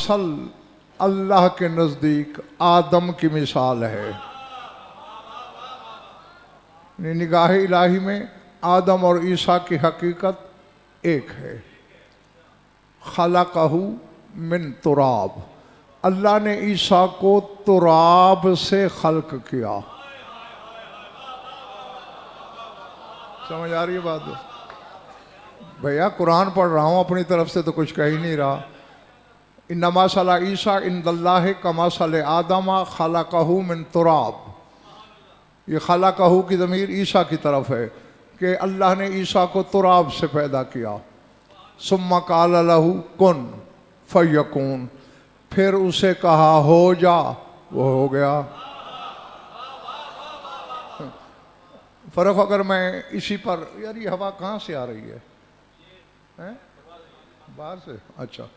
Muscle अल्लाह के नज़दीक आदम की मिसाल है। निगाह इलाही में आदम और ईसा की हकीकत एक है। खलक़हू मिन तुराब, अल्लाह ने ईसा को तुराब से खल्क किया। समझ आ रही है बात? भैया कुरान पढ़ रहा हूँ, अपनी तरफ से तो कुछ कह ही नहीं रहा। इन्नमा सला ईसा इंदल्लाह कमा सल आदमा खलक़हू मिन तुराब। ये खलक़हू की ज़मीर ईसा की तरफ है कि अल्लाह ने ईसा को तुराब से पैदा किया। सुम्मा क़ाल लहू कुन फ़यकून, फिर उसे कहा हो जा, वो हो गया। फ़र्क अगर मैं इसी पर, यार ये हवा कहाँ से आ रही है? हैं? बाहर से? अच्छा,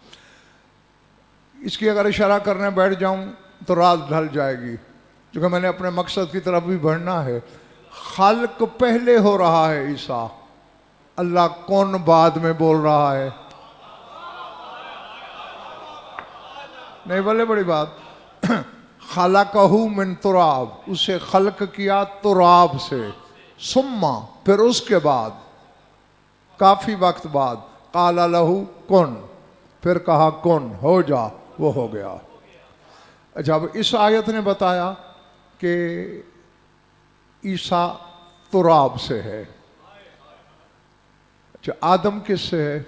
इसकी अगर इशारा करने बैठ जाऊं तो रात ढल जाएगी, क्योंकि मैंने अपने मकसद की तरफ भी बढ़ना है। खल्क पहले हो रहा है ईसा, अल्लाह कौन बाद में बोल रहा है? नहीं बोले बड़ी बात। खलक़हू मिन तुराब, उसे खल्क किया तुराब से। सुम्मा, फिर उसके बाद, काफ़ी वक्त बाद, क़ाल लहू कुन, फिर कहा कुन, हो जा, वो हो गया। जब इस आयत ने बताया कि ईसा तुराब से है, अच्छा आदम किससे है?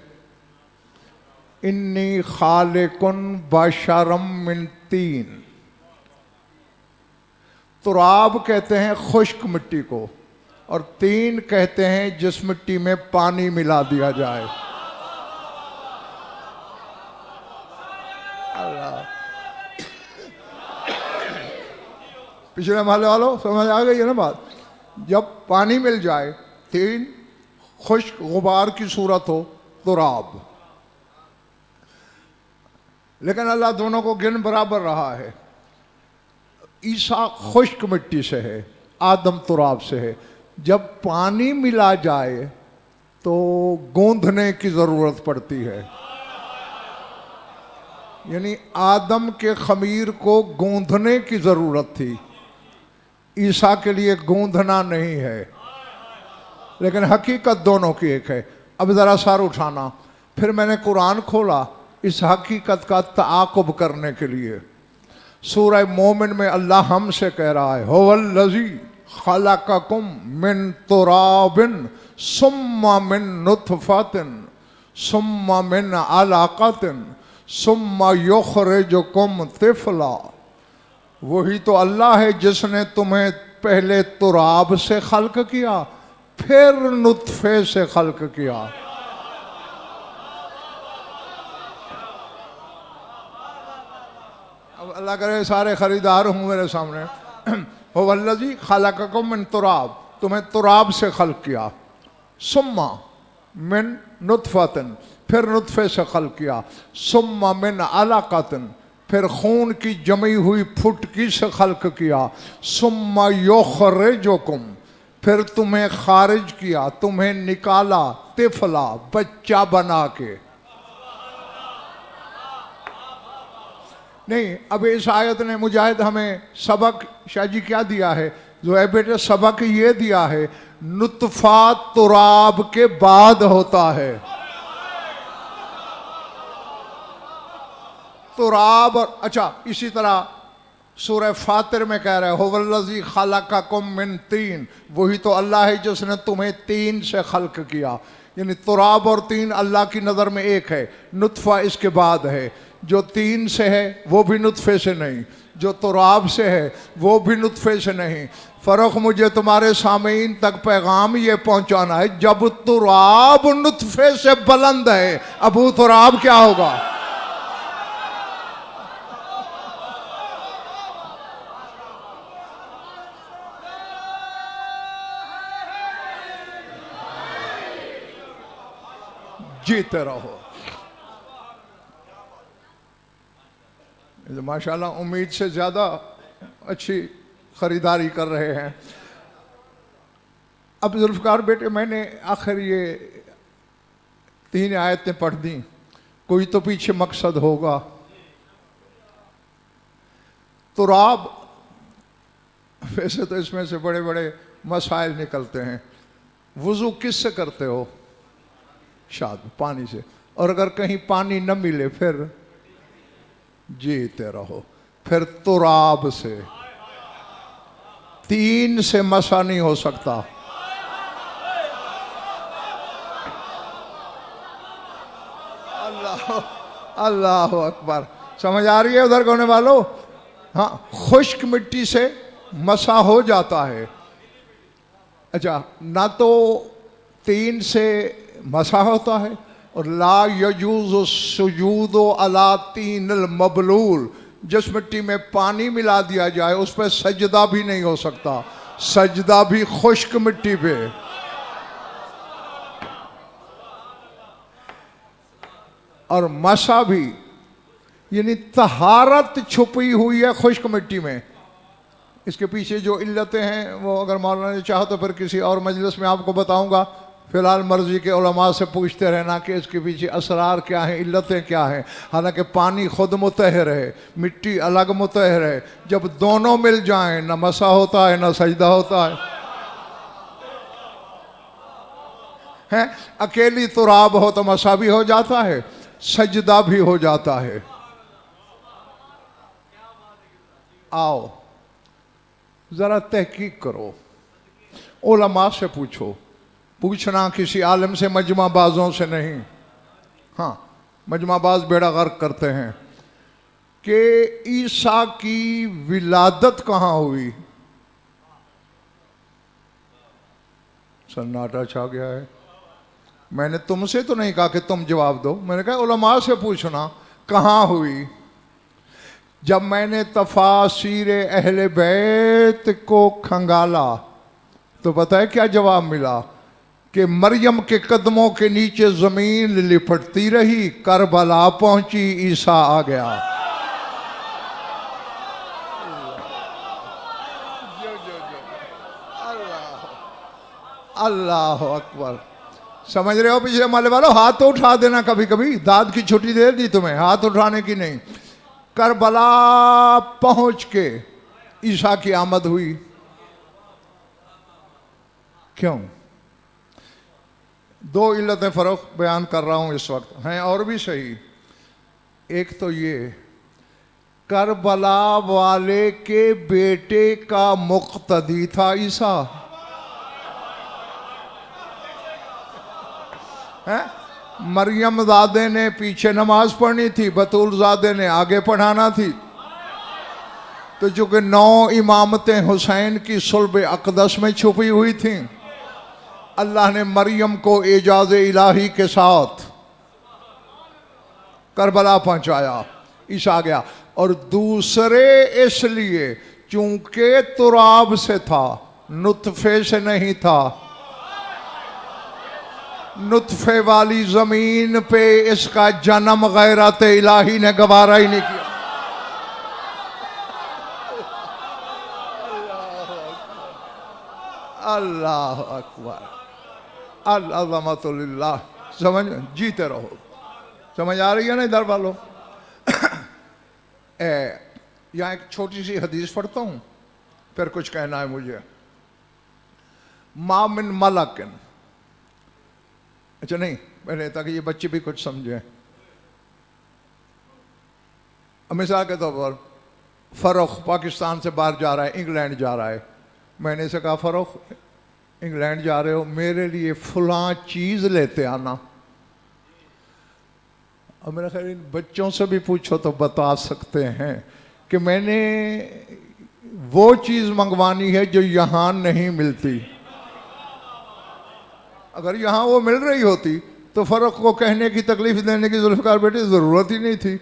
इन्नी खालिकुन बशरम मिन तीन। तुराब कहते हैं खुश्क मिट्टी को, और तीन कहते हैं जिस मिट्टी में पानी मिला दिया जाए। अल्लाह, पिछले महले वालों समझ आ गई है ना बात? जब पानी मिल जाए, तीन खुश्क गुबार की सूरत हो, तुराब। लेकिन अल्लाह दोनों को गिन बराबर रहा है। ईसा खुश्क मिट्टी से है, आदम तुराब से है। जब पानी मिला जाए तो गूंथने की ज़रूरत पड़ती है, यानी आदम के खमीर को गूंथने की ज़रूरत थी, ईसा के लिए गूंथना नहीं है। लेकिन हकीकत दोनों की एक है। अब ज़रा सर उठाना, फिर मैंने कुरान खोला इस हकीकत का ताक़ुब करने के लिए। सूरह मोमिन में अल्लाह हमसे कह रहा है, हुवल्लज़ी खलक़कुम मिन तुराबिन सुम्मा मिन नुत्फ़तिन सुम्मा मिन अलक़तिन सुम्मा युख़रिजुकुम तिफ़ला। वही तो अल्लाह है जिसने तुम्हें पहले तुराब से खल्क किया, फिर नुत्फ़े से खल्क किया। अब अल्लाह करे सारे खरीदार हूँ मेरे सामने। हुवल्लज़ी खलक़कुम मिन तुराब, तुम्हें तुराब से खल्क किया। सुम्मा मिन नुत्फ़तिन, फिर नुत्फ़े से खल्क किया। सुम्मा मिन अलक़तिन, फिर खून की जमी हुई फुटकी से खल्क किया। सुम्मा युख़रिजुकुम, फिर तुम्हें खारिज किया, तुम्हें निकाला, तिफ़ला, बच्चा बना के। नहीं, अब इस आयत ने मुजाहिद हमें सबक शाह जी क्या दिया है? जो है बेटे सबक ये दिया है, नुत्फ़ा तुराब के बाद होता है। तुराब, अच्छा इसी तरह सूरह फातिर में कह रहे हैं, हुवल्लज़ी खलक़कुम मिन तीन, वही तो अल्लाह है जिसने तुम्हें तीन से खल्क किया। यानी तुराब और तीन अल्लाह की नज़र में एक है, नुत्फ़ा इसके बाद है। जो तीन से है वो भी नुत्फ़े से नहीं, जो तुराब से है वो भी नुत्फ़े से नहीं। फ़र्क मुझे तुम्हारे सामीन तक पैगाम ये पहुंचाना है, जब तुराब नुत्फ़े से बुलंद है, अबू तुराब क्या होगा? जीते रहो। माशाल्लाह उम्मीद से ज़्यादा अच्छी ख़रीदारी कर रहे हैं। अब जुल्फ़िकार बेटे मैंने आखिर ये तीन आयतें पढ़ दी, कोई तो पीछे मकसद होगा। तुराब, वैसे तो इसमें से बड़े बड़े मसाइल निकलते हैं। वुज़ू किससे करते हो? शायद पानी से। और अगर कहीं पानी न मिले फिर जीते रहो, फिर तुराब से। 3 से मसा नहीं हो सकता। अल्लाह अल्लाह अकबर। समझ आ रही है उधर होने वालों? हाँ, खुश्क मिट्टी से मसा हो जाता है। अच्छा, ना तो 3 से मसा होता है, और ला यजूज़ सुजूद अला 3 मबलूल, जिस मिट्टी में पानी मिला दिया जाए उस पर सजदा भी नहीं हो सकता, सजदा भी खुश्क मिट्टी पे। और मसा भी, यानी तहारत छुपी हुई है खुश्क मिट्टी में। इसके पीछे जो इल्लतें हैं वो अगर मौलाना ने चाहा तो फिर किसी और मजलिस में आपको बताऊंगा। फिलहाल मर्जी के उलमा से पूछते रहना कि इसके पीछे असरार क्या हैं, इल्लतें क्या हैं। हालांकि पानी खुद मुतहर है, मिट्टी अलग मुतहर है। जब दोनों मिल जाएं, न मसा होता है न सजदा होता है। अकेली तुराब हो तो मसा भी हो जाता है, सजदा भी हो जाता है। आओ जरा तहकीक करो, उलमा से पूछो। पूछना किसी आलिम से, मजमाबाजों से नहीं। हाँ, मजमाबाज बेड़ा गर्क करते हैं कि ईसा की विलादत कहाँ हुई। सन्नाटा छा गया है। मैंने तुमसे तो नहीं कहा कि तुम जवाब दो, मैंने कहा उलमा से पूछना कहाँ हुई। जब मैंने तफासीर अहले बैत को खंगाला तो पता है क्या जवाब मिला? कि मरियम के कदमों के नीचे जमीन लिपटती रही, करबला पहुंची, ईसा आ गया। अल्लाह अकबर। समझ रहे हो पिछले माले वालों? हाथ तो उठा देना कभी कभी, दाद की छुट्टी दे दी तुम्हें, हाथ उठाने की नहीं। करबला पहुंच के ईसा की आमद हुई। क्यों? 2 इल्लतें फ़र्क बयान कर रहा हूं इस वक्त, हैं और भी सही। एक तो ये, करबला वाले के बेटे का मुक्तदी था ईसा, है? मरियम ज़ादे ने पीछे नमाज पढ़नी थी, बतूल ज़ादे ने आगे पढ़ाना थी। तो चूंकि 9 इमामतें हुसैन की सुल्ब अक़दस में छुपी हुई थीं, अल्लाह ने मरियम को एजाज़ इलाही के साथ करबला पहुंचाया, ईसा आ गया। और दूसरे इसलिए चूंकि तुराब से था, नुतफे से नहीं था। नुतफे वाली जमीन पे इसका जन्म गैरत इलाही ने गवारा ही नहीं किया। अल्लाह अकबर, अज़मतुल्लाह। समझ, जीते रहो। समझ आ रही है ना इधर वालों? यहाँ एक छोटी सी हदीस पढ़ता हूँ, फिर कुछ कहना है मुझे। मा मिन मलकिन, अच्छा नहीं, मैंने, ताकि ये बच्चे भी कुछ समझें। मिसाल के तौर पर फ़रोख पाकिस्तान से बाहर जा रहा है, इंग्लैंड जा रहा है। मैंने इसे कहा फ़रोख इंग्लैंड जा रहे हो, मेरे लिए फ़लाँ चीज़ लेते आना। और मेरा ख्याल इन बच्चों से भी पूछो तो बता सकते हैं कि मैंने वो चीज़ मंगवानी है जो यहाँ नहीं मिलती। अगर यहाँ वो मिल रही होती तो फ़र्क को कहने की, तकलीफ देने की जुल्फ़िकार बेटे ज़रूरत ही नहीं थी,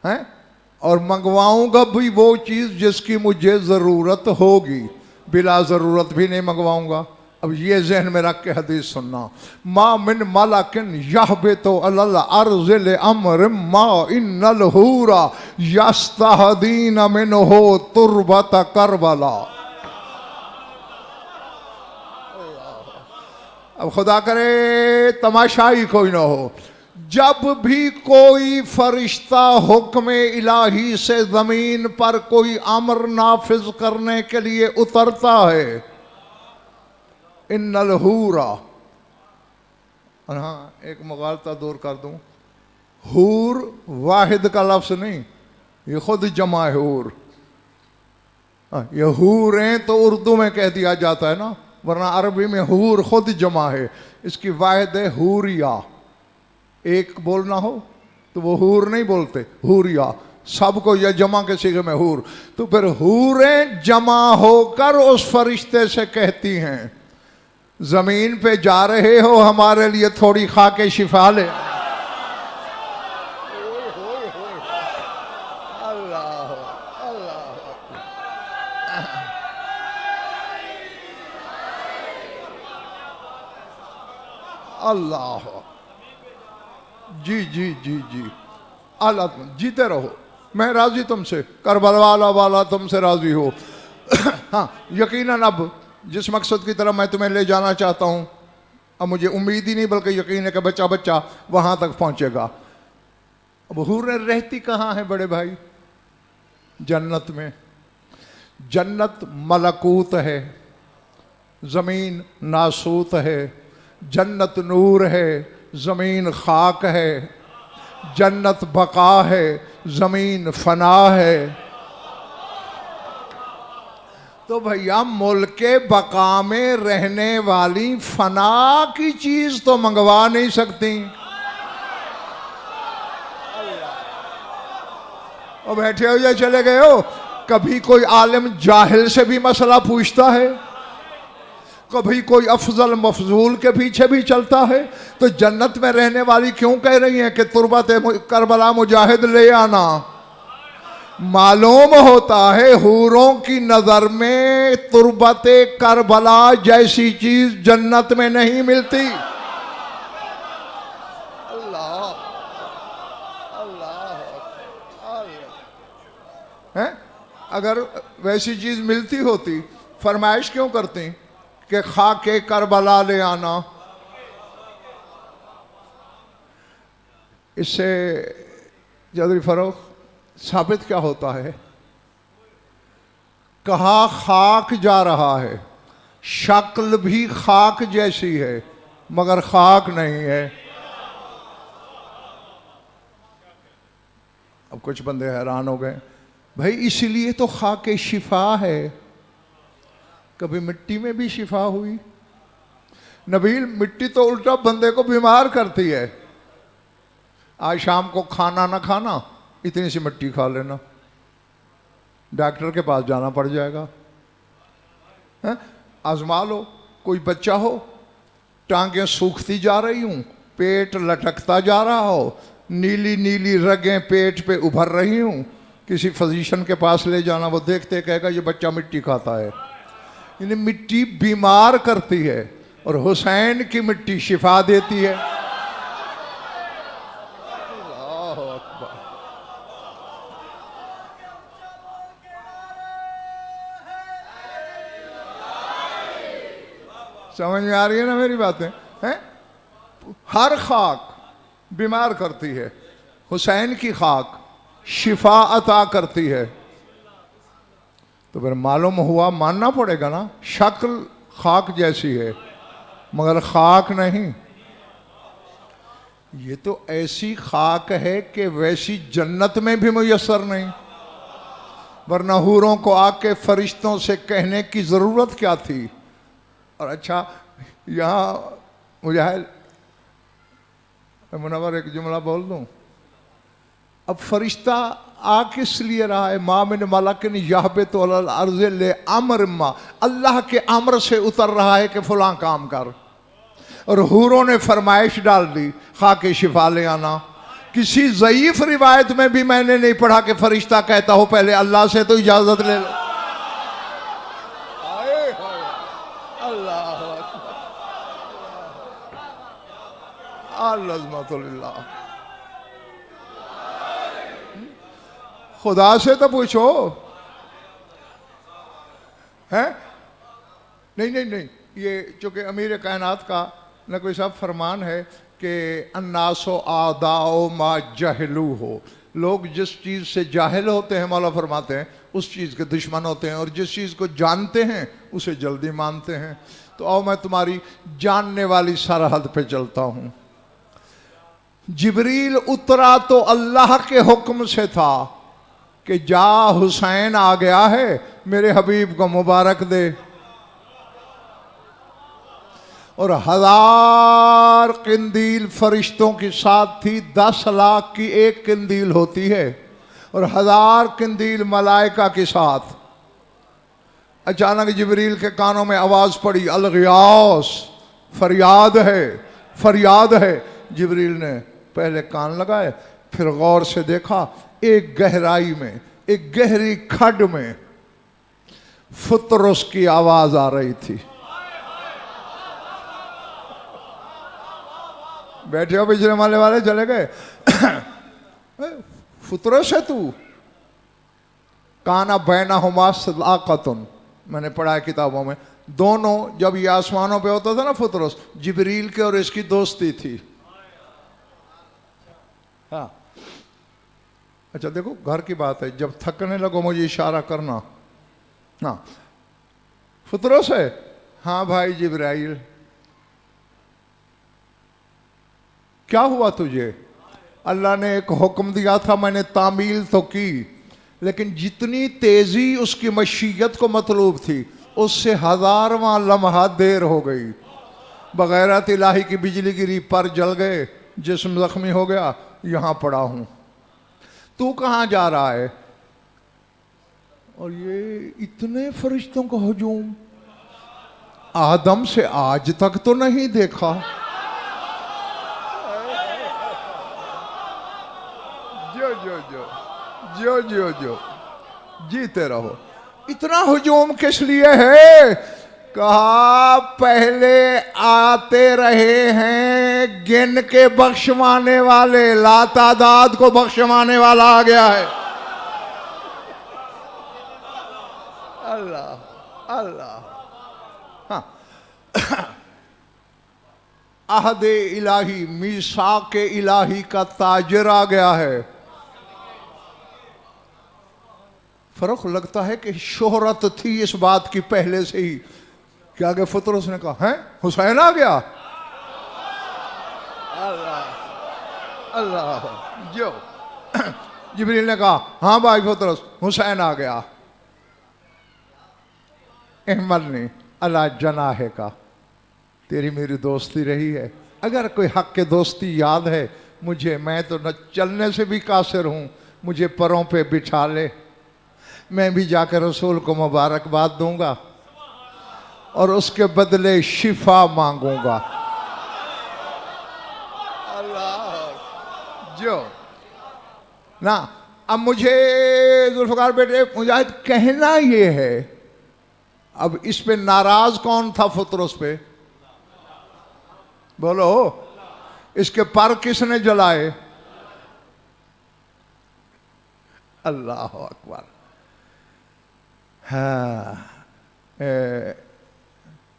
हैं? और मंगवाऊंगा भी वो चीज़ जिसकी मुझे ज़रूरत होगी, बिला ज़रूरत भी नहीं मंगवाऊंगा। अब ये जहन में रख के हदीस सुनना। मा मिन मलकिन यहबितु अलल अर्ज़िल अम्र मा इन्नल हूरा यस्तहदीन मिनहु तुरबत करबला। अब खुदा करे तमाशा ही कोई ना हो, जब भी कोई फरिश्ता हुक्म इलाही से जमीन पर कोई अमर नाफिज करने के लिए उतरता है, इन्नल हूरा, और हाँ एक मुगालता दूर कर दूं, हूर वाहिद का लफ्ज नहीं, ये खुद जमा है हूर। ये हूरें तो उर्दू में कह दिया जाता है ना, वरना अरबी में हूर खुद जमा है। इसकी वाहिद है हूरिया। एक बोलना हो तो वो हूर नहीं बोलते, हूरिया, सबको यह जमा के सिगे में हूर। तो फिर हूरें जमा होकर उस फरिश्ते से कहती हैं, जमीन पे जा रहे हो, हमारे लिए थोड़ी खा के शिफा ले। अल्लाह, जी जी जी जी, अल्लाह जीते रहो, मैं राजी तुमसे, करबला वाला तुमसे राजी हो। हाँ यकीनन अब जिस मकसद की तरफ मैं तुम्हें ले जाना चाहता हूँ, अब मुझे उम्मीद ही नहीं बल्कि यकीन है कि बच्चा बच्चा वहाँ तक पहुँचेगा। अब हूरें रहती कहाँ है बड़े भाई? जन्नत में। जन्नत मलकूत है, ज़मीन नासूत है। जन्नत नूर है, ज़मीन खाक है। जन्नत बका है, ज़मीन फना है। तो भैया मुल्के बका में रहने वाली फना की चीज तो मंगवा नहीं सकती। और बैठे हो या चले गए हो? कभी कोई आलिम जाहिल से भी मसला पूछता है, कभी कोई अफजल मफजूल के पीछे भी चलता है। तो जन्नत में रहने वाली क्यों कह रही है कि तुरबत करबला मुजाहिद ले आना? मालूम होता है हूरों की नजर में तुरबत करबला जैसी चीज जन्नत में नहीं मिलती। अल्लाह अल्लाह है, अगर वैसी चीज मिलती होती फरमाइश क्यों करती कि खाके करबला ले आना? इससे चौधरी फरोख साबित क्या होता है? कहा खाक जा रहा है, शक्ल भी खाक जैसी है मगर खाक नहीं है। अब कुछ बंदे हैरान हो गए, भाई इसलिए तो खाके शिफा है। कभी मिट्टी में भी शिफा हुई? नबील, मिट्टी तो उल्टा बंदे को बीमार करती है। आज शाम को खाना ना खाना, इतनी सी मिट्टी खा लेना, डॉक्टर के पास जाना पड़ जाएगा। आजमा लो, कोई बच्चा हो, टांगें सूखती जा रही हूं, पेट लटकता जा रहा हो, नीली नीली रगें पेट पे उभर रही हूं, किसी फिजिशियन के पास ले जाना, वो देखते कहेगा ये बच्चा मिट्टी खाता है। इन्हें मिट्टी बीमार करती है और हुसैन की मिट्टी शिफा देती है। समझ में आ रही है ना मेरी बातें? हैं? हर खाक बीमार करती है, हुसैन की खाक शिफा अता करती है। तो फिर मालूम हुआ, मानना पड़ेगा ना, शक्ल खाक जैसी है मगर खाक नहीं। ये तो ऐसी खाक है कि वैसी जन्नत में भी मुयस्सर नहीं, वरना हूरों को आके फरिश्तों से कहने की ज़रूरत क्या थी। और अच्छा यहाँ मुजाहिद मुनव्वर एक जुमला बोल दूँ, अब फरिश्ता आ किस लिए रहा है? मामिन मलकिन यहबितु अलल अर्ज़ि ले अम्र मा, अल्लाह के अम्र से उतर रहा है कि फलां काम कर। और हूरों ने फरमाइश डाल दी खाके शिफा ले आना। किसी ज़ईफ रिवायत में भी मैंने नहीं पढ़ा कि फरिश्ता कहता हो पहले अल्लाह से तो इजाज़त ले लो। अल्लाह, खुदा से तो पूछो। है नहीं नहीं नहीं, ये चूंकि अमीर कायनात का न कोई सब फरमान है, कि अन्नासो आदाओ मा जहलू हो, लोग जिस चीज़ से जाहिल होते हैं मौला फरमाते हैं उस चीज़ के दुश्मन होते हैं, और जिस चीज़ को जानते हैं उसे जल्दी मानते हैं। तो आओ मैं तुम्हारी जानने वाली सरहद पे चलता हूँ। जिब्रील उतरा तो अल्लाह के हुक्म से था कि जा हुसैन आ गया है, मेरे हबीब को मुबारक दे। और 1000 किंदील फरिश्तों के साथ थी, 10 लाख की एक किंदील होती है, और 1000 किंदील मलाइका के साथ। अचानक जिब्रील के कानों में आवाज पड़ी, अल गियास, फरियाद है, फरियाद है। जिब्रील ने पहले कान लगाए, फिर गौर से देखा, एक गहराई में, एक गहरी खड्ड में फुतरस की आवाज आ रही थी। बैठे हो पिछले माले वाले, चले गए। फुतरस है तू? काना बैना हुमा सदाकतुन, मैंने पढ़ा है किताबों में। दोनों जब ये आसमानों पे होता था ना फुतरस, जिब्रील के और इसकी दोस्ती थी। हाँ अच्छा देखो, घर की बात है, जब थकने लगो मुझे इशारा करना। हाँ फुतरस है? हाँ भाई जिब्राइल, क्या हुआ तुझे? अल्लाह ने एक हुक्म दिया था, मैंने तामील तो की, लेकिन जितनी तेजी उसकी मशीयत को मतलूब थी उससे 1000वां लम्हा देर हो गई। बगैरत इलाही की बिजली गिरी, पर जल गए, जिस्म जख्मी हो गया, यहां पड़ा हूं। तू कहां जा रहा है? और ये इतने फरिश्तों का हुजूम आदम से आज तक तो नहीं देखा। जो जो जो जो जो जो जीते रहो। इतना हुजूम किस लिए है? कहा पहले आते रहे हैं गिन के बख्शवाने वाले, लातादाद को बख्शवाने वाला आ गया है। अल्लाह अल्लाह। हाँ अहद इलाही, मीसाक इलाही का ताजिर आ गया है। फर्क लगता है कि शोहरत थी इस बात की पहले से ही। क्या आगे फुतरस ने कहा, है हुसैन आ गया? अल्लाह अल्लाह। जो जिब्रील ने कहा, हाँ भाई फुतरस, हुसैन आ गया। अहमद ने अला जनाहे का, तेरी मेरी दोस्ती रही है, अगर कोई हक के दोस्ती याद है मुझे, मैं तो न चलने से भी कासिर हूँ, मुझे परों पे बिठा ले, मैं भी जाकर रसूल को मुबारकबाद दूंगा और उसके बदले शिफा मांगूंगा। अल्लाह। जो ना अब मुझे जुल्फकार बेटे मुजाहिद कहना ये है, अब इस पे नाराज कौन था फुतरस पे? बोलो, इसके पर किसने जलाए? अल्लाह अकबर। हाँ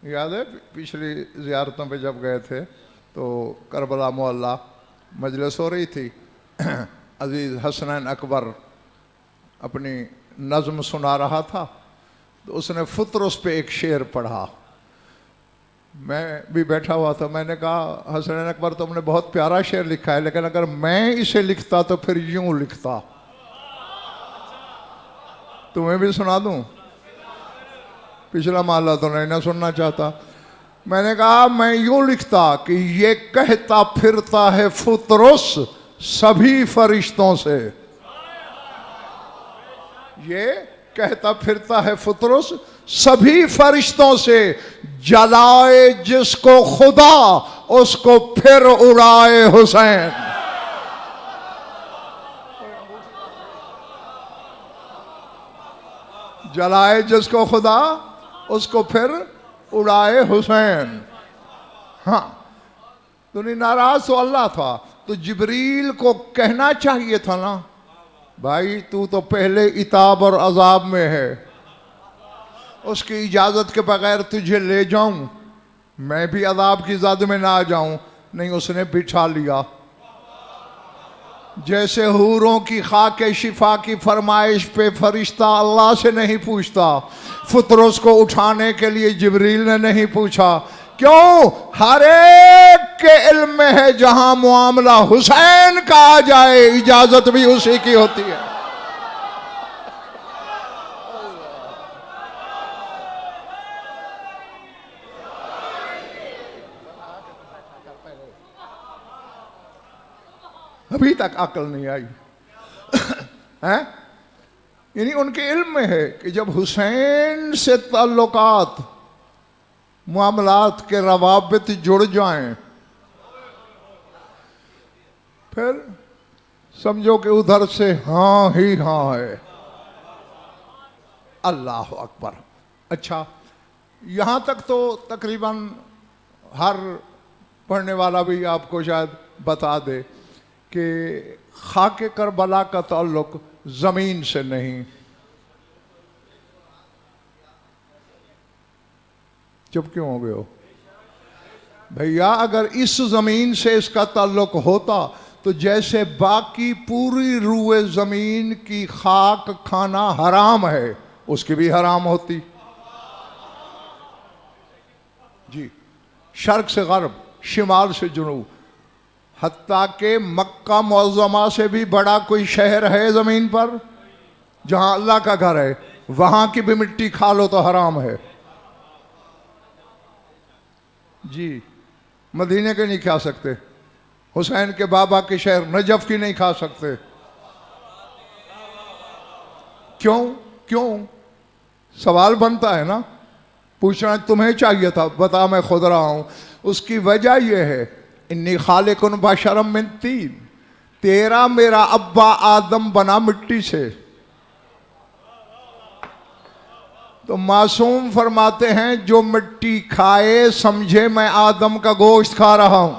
याद है पिछली ज़ियारतों पे जब गए थे तो करबला मोहल्ला मजलिस हो रही थी। अजीज़ हसनैन अकबर अपनी नज़्म सुना रहा था, तो उसने फुतरस पे एक शेर पढ़ा। मैं भी बैठा हुआ था, मैंने कहा हसनैन अकबर तुमने बहुत प्यारा शेर लिखा है, लेकिन अगर मैं इसे लिखता तो फिर यूं लिखता। तुम्हें भी सुना दूं? पिछला माला तो नहीं ना सुनना चाहता। मैंने कहा मैं यूं लिखता कि ये कहता फिरता है फुतरस सभी फरिश्तों से, ये कहता फिरता है फुतरस सभी फरिश्तों से, जलाए जिसको खुदा उसको फिर उड़ाए हुसैन। जलाए जिसको खुदा उसको फिर उड़ाए हुसैन। हाँ तो नहीं, नाराज तो अल्लाह था, तो जिब्रील को कहना चाहिए था ना, भाई तू तो पहले इताब और अजाब में है, उसकी इजाजत के बगैर तुझे ले जाऊं, मैं भी अजाब की ज़द में ना आ जाऊं। नहीं, उसने बिठा लिया। जैसे हूरों की खाके शिफा की फरमाइश पे फरिश्ता अल्लाह से नहीं पूछता, फुतरस को उठाने के लिए जिब्रील ने नहीं पूछा। क्यों? हर एक के इल्म में है, जहां मामला हुसैन का आ जाए इजाजत भी उसी की होती है। अभी तक अकल नहीं आई है? यानी उनके इल्म में है कि जब हुसैन से ताल्लुकात मामलात के रवाबित जुड़ जाएं, फिर समझो कि उधर से हाँ ही हाँ है। अल्लाह अकबर। अच्छा, यहाँ तक तो तकरीबन हर पढ़ने वाला भी आपको शायद बता दे कि खाके करबला का ताल्लुक ज़मीन से नहीं। चुप क्यों हो गए हो भैया? अगर इस ज़मीन से इसका ताल्लुक होता तो जैसे बाकी पूरी रूए ज़मीन की खाक खाना हराम है, उसकी भी हराम होती। जी, शर्क से गर्ब, शिमाल से जुनूब, हत्ता के मक्का मुअज़्ज़मा से भी बड़ा कोई शहर है ज़मीन पर जहां अल्लाह का घर है, वहां की भी मिट्टी खा लो तो हराम है। जी, मदीने के नहीं खा सकते, हुसैन के बाबा के शहर नजफ की नहीं खा सकते। क्यों? क्यों? सवाल बनता है ना, पूछना तुम्हें चाहिए था, बता मैं खुद रहा हूं। उसकी वजह यह है, इन्नी खालिकुन बशरम मिन तीन, तेरा मेरा अब्बा आदम बना मिट्टी से। तो मासूम फरमाते हैं जो मिट्टी खाए समझे मैं आदम का गोश्त खा रहा हूं।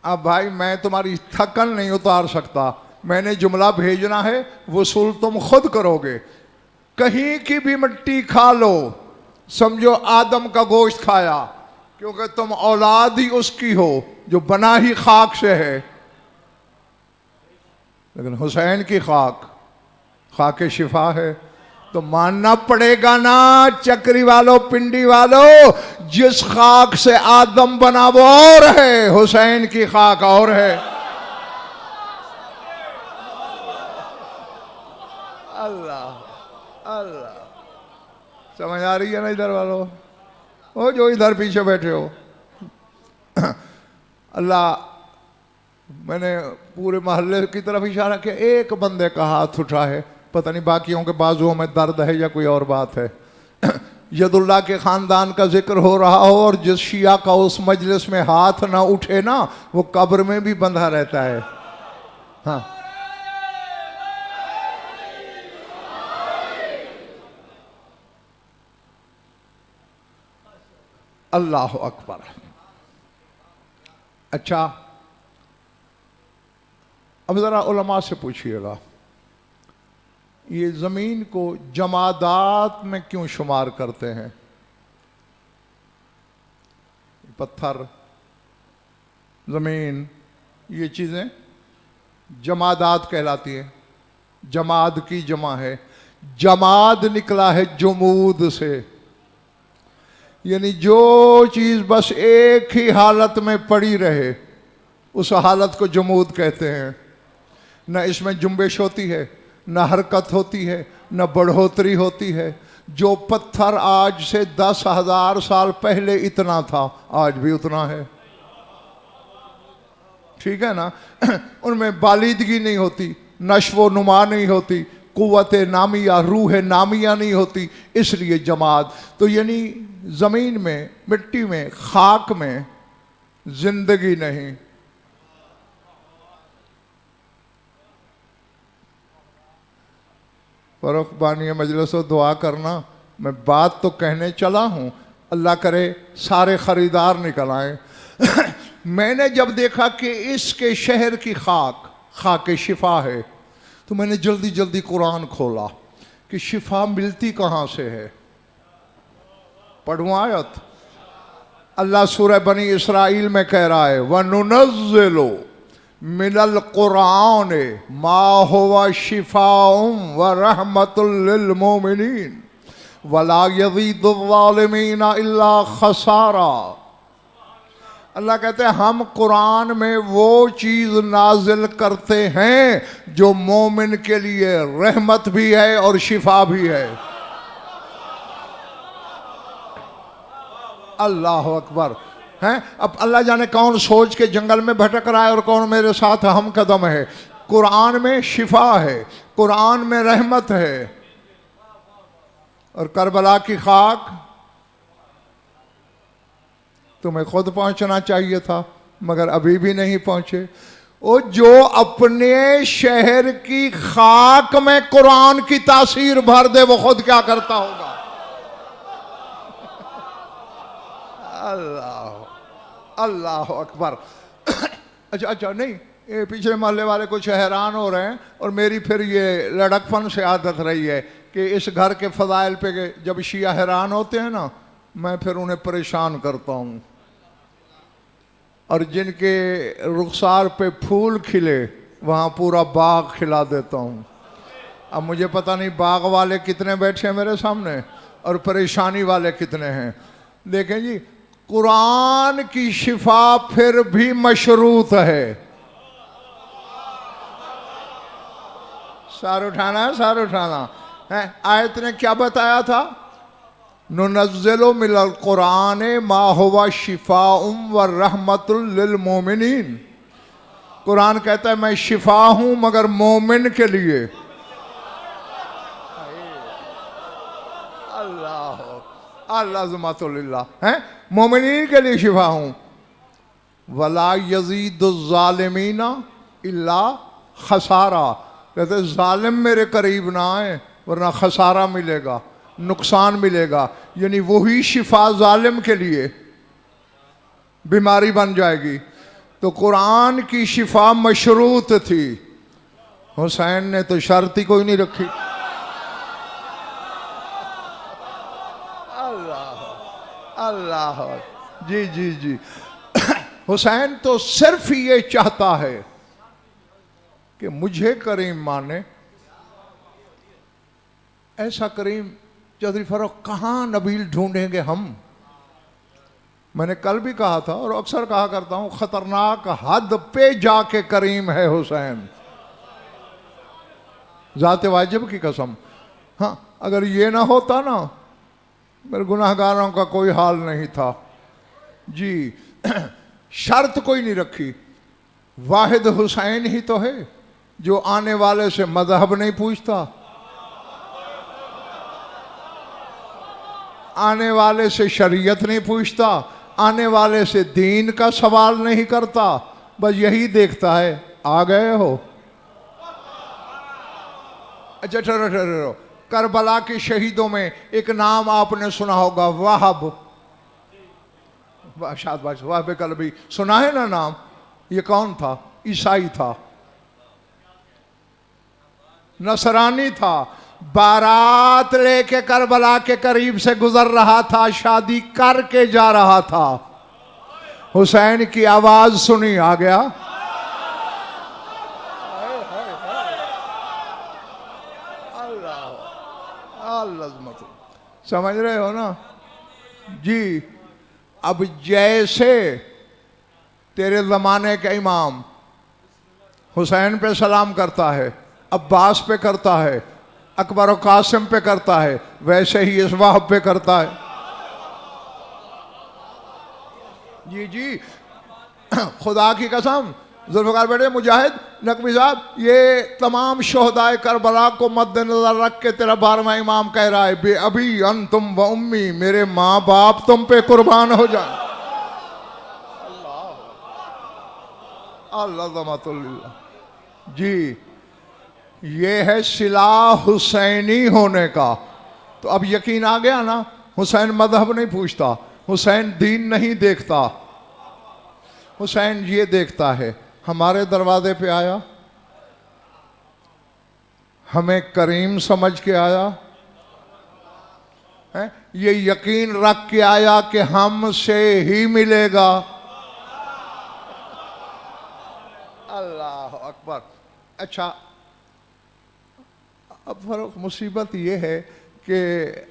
अब भाई मैं तुम्हारी थकन नहीं उतार सकता, मैंने जुमला भेजना है, वसूल तुम खुद करोगे। कहीं की भी मिट्टी खा लो, समझो आदम का गोश्त खाया, क्योंकि तुम औलाद ही उसकी हो जो बना ही खाक से है। लेकिन हुसैन की खाके शिफा है, तो मानना पड़ेगा ना चक्री वालों, पिंडी वालों, जिस खाक से आदम बना वो और है, हुसैन की खाक और है। अल्लाह अल्लाह, समझ आ रही है ना इधर वालों? वो जो इधर पीछे बैठे हो, अल्लाह, मैंने पूरे मोहल्ले की तरफ इशारा किया, एक बंदे का हाथ उठा है, पता नहीं बाकियों के बाजुओं में दर्द है या कोई और बात है। यदुल्ला के ख़ानदान का जिक्र हो रहा हो और जिस शिया का उस मजलिस में हाथ ना उठे ना, वो कब्र में भी बंधा रहता है। हाँ, अल्लाह अकबर। अच्छा, अब ज़रा उलमा से पूछिएगा, ये ज़मीन को जमादात में क्यों शुमार करते हैं? पत्थर, ज़मीन, ये चीज़ें जमादात कहलाती हैं। जमाद की जमा है, जमाद निकला है जुमूद से, यानी जो चीज़ बस एक ही हालत में पड़ी रहे उस हालत को जुमूद कहते हैं। न इसमें जुम्बिश होती है, न हरकत होती है, न बढ़ोतरी होती है। जो पत्थर आज से 10,000 साल पहले इतना था, आज भी उतना है। ठीक है ना? उनमें बालिदगी नहीं होती, नश्व नुमा नहीं होती, कुव्वत नामिया, रूह नामिया नहीं होती, इसलिए जमात। तो यानी ज़मीन में, मिट्टी में, खाक में जिंदगी नहीं। फ़र्क बानी मजलिस दुआ करना, मैं बात तो कहने चला हूँ, अल्लाह करे सारे ख़रीदार निकल आए। मैंने जब देखा कि इसके शहर की खाके शिफा है, तो मैंने जल्दी जल्दी कुरान खोला कि शिफा मिलती कहाँ से है। पढ़ूं आयत। अल्लाह सूरह बनी इसराइल में कह रहा है वनुनज़्ज़िलु मिनल कुरान मा हुवा शिफाउम व रहमतुल लिल मोमिनीन वला यज़ीदुज़्ज़ालिमीना इल्ला खसारा। अल्लाह कहते हैं हम कुरान में वो चीज़ नाजिल करते हैं जो मोमिन के लिए रहमत भी है और शिफा भी है। अल्लाह अकबर हैं। अब अल्लाह जाने कौन सोच के जंगल में भटक रहा है और कौन मेरे साथ हम कदम है। कुरान में शिफा है, कुरान में रहमत है। और करबला की खाक तुम्हें खुद पहुंचना चाहिए था मगर अभी भी नहीं पहुंचे। वो जो अपने शहर की खाक में कुरान की तासीर भर दे वो खुद क्या करता होगा। अल्लाह अल्लाह अकबर। अच्छा अच्छा, नहीं ये पिछले मोहल्ले वाले कुछ हैरान हो रहे हैं और मेरी फिर ये लड़कपन से आदत रही है कि इस घर के फजाइल पे जब शिया हैरान होते हैं ना मैं फिर उन्हें परेशान करता हूँ। और जिनके रुखसार पे फूल खिले वहाँ पूरा बाग खिला देता हूँ। अब मुझे पता नहीं बाग वाले कितने बैठे हैं मेरे सामने और परेशानी वाले कितने हैं। देखें जी, कुरान की शिफा फिर भी मशरूत है। सार उठाना सार उठाना है। आयत ने क्या बताया था? नुनज़्ज़िलु मिनल कुरान मा हुवा शिफाउम व रहमतुल लिल मोमिनीन। कुरान कहता है मैं शिफा हूं मगर मोमिन के लिए। अल्लाह अल्लाह है, मोमिनीन के लिए शिफा हूं। वला यज़ीदुज़्ज़ालिमीना इल्ला खसारा। कहते जालिम मेरे करीब ना आए वरना खसारा मिलेगा, नुकसान मिलेगा। यानी वही शिफा जालिम के लिए बीमारी बन जाएगी। तो कुरान की शिफा मशरूत थी। हुसैन ने तो शर्त ही कोई नहीं रखी। अल्लाह अल्लाह जी जी जी। हुसैन तो सिर्फ ये चाहता है कि मुझे करीम माने। ऐसा करीम चौधरी फारूक कहाँ नबील ढूंढेंगे हम। मैंने कल भी कहा था और अक्सर कहा करता हूं खतरनाक हद पे जाके करीम है हुसैन, जाते वाजिब की कसम। हाँ, अगर ये ना होता ना मेरे गुनाहगारों का कोई हाल नहीं था जी। शर्त कोई नहीं रखी। वाहिद हुसैन ही तो है जो आने वाले से मजहब नहीं पूछता, आने वाले से शरीयत नहीं पूछता, आने वाले से दीन का सवाल नहीं करता। बस यही देखता है आ गए हो। अच्छा ठहरो ठहरो, करबला के शहीदों में एक नाम आपने सुना होगा, वाहब। शाबाश, वाहब कल्बी सुना है ना नाम। ये कौन था? ईसाई था, नसरानी था। बारात लेके करबला के करीब से गुजर रहा था, शादी करके जा रहा था। हुसैन की आवाज सुनी, आ गया। अल्लाह, समझ रहे हो ना जी। अब जैसे तेरे जमाने के इमाम हुसैन पे सलाम करता है, अब्बास पे करता है, अकबर और कासिम पे करता है, वैसे ही इस वाहब पे करता है। जी जी, खुदा की कसम, जुल्फ़िकार बेटे मुजाहिद नकवी साहब, ये तमाम शोहदाए करबला को मद्देनजर रख के तेरा 12वां इमाम कह रहा है, बे अभी अंतुम व उम्मी, मेरे माँ बाप तुम पे कुर्बान हो जाए। अल्लाह जी, ये है सिला हुसैनी होने का। तो अब यकीन आ गया ना, हुसैन मजहब नहीं पूछता, हुसैन दीन नहीं देखता। हुसैन ये देखता है हमारे दरवाजे पे आया, हमें करीम समझ के आया, है, ये यकीन रख के आया कि हमसे ही मिलेगा। अल्लाह अकबर। अच्छा, अब फर्क मुसीबत ये है कि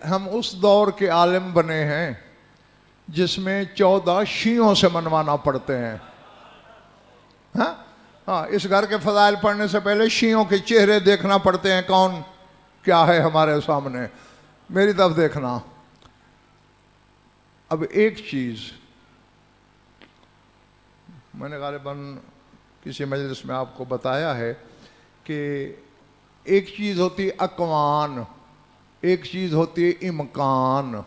हम उस दौर के आलिम बने हैं जिसमें 14 शियों से मनवाना पड़ते हैं। हाँ, इस घर के फजाइल पढ़ने से पहले शियों के चेहरे देखना पड़ते हैं, कौन क्या है हमारे सामने। मेरी तरफ देखना। अब एक चीज़ मैंने गालिबन किसी मजलिस में आपको बताया है कि एक चीज़ होती है अकवान, एक चीज़ होती है इम्कान।